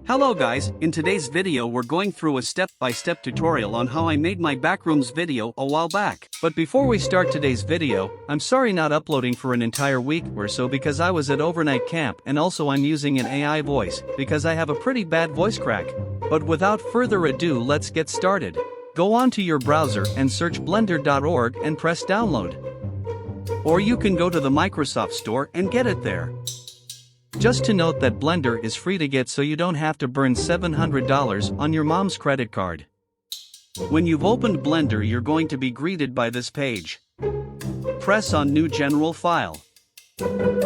Hello guys, in today's video we're going through a step-by-step tutorial on how I made my backrooms video a while back. But before we start today's video, I'm sorry not uploading for an entire week or so because I was at overnight camp, and also I'm using an AI voice because I have a pretty bad voice crack. But without further ado, let's get started. Go on to your browser and search blender.org and press download. Or you can go to the Microsoft Store and get it there. Just to note that Blender is free to get, so you don't have to burn $700 on your mom's credit card. When you've opened Blender, you're going to be greeted by this page. Press on New General File.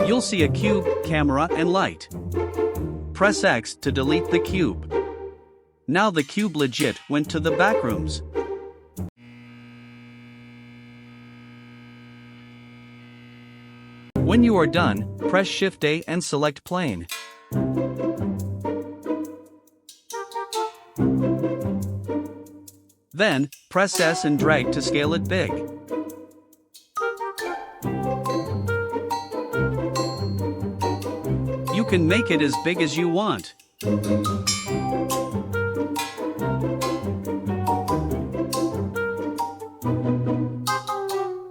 You'll see a cube, camera, and light. Press X to delete the cube. Now the cube legit went to the backrooms. When you are done, press Shift A and select Plane. Then, press S and drag to scale it big. You can make it as big as you want.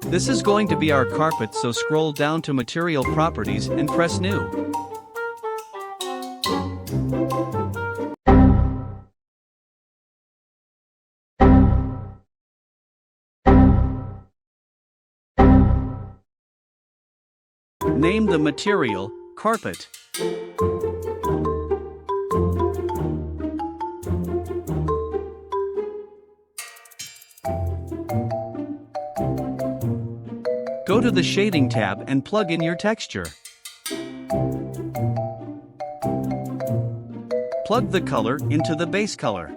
This is going to be our carpet, so scroll down to Material Properties and press New. Name the material Carpet. Go to the Shading tab and plug in your texture. Plug the color into the base color.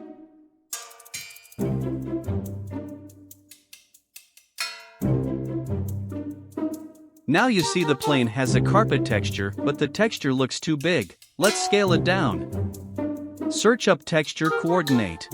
Now you see the plane has a carpet texture, but the texture looks too big. Let's scale it down. Search up Texture Coordinate.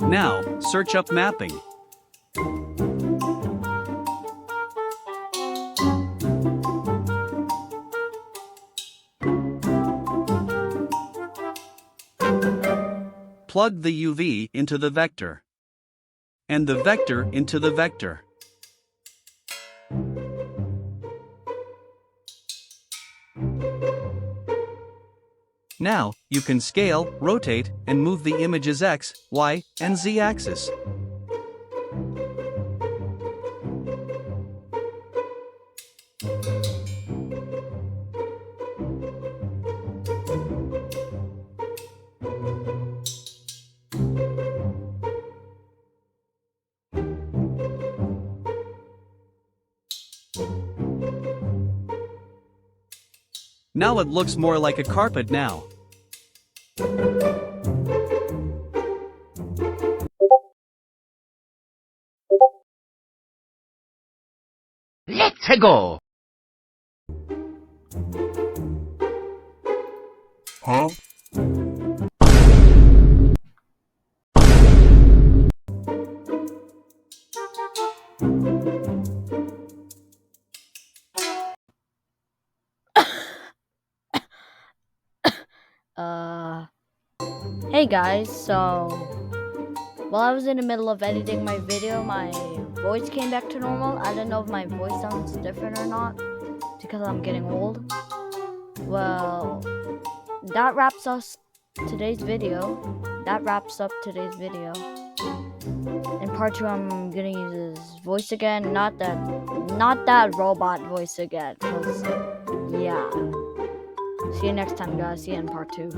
Now, search up Mapping. Plug the UV into the vector, and the vector into the vector. Now, you can scale, rotate, and move the image's X, Y, and Z axis. Now it looks more like a carpet now. Let's go! Huh? Hey guys, so while I was in the middle of editing my video, my voice came back to normal. I don't know if my voice sounds different or not because I'm getting old. Well, that wraps up today's video. In part 2, I'm gonna use his voice again, not that robot voice again, 'cause yeah. See you next time, guys. See you in part 2.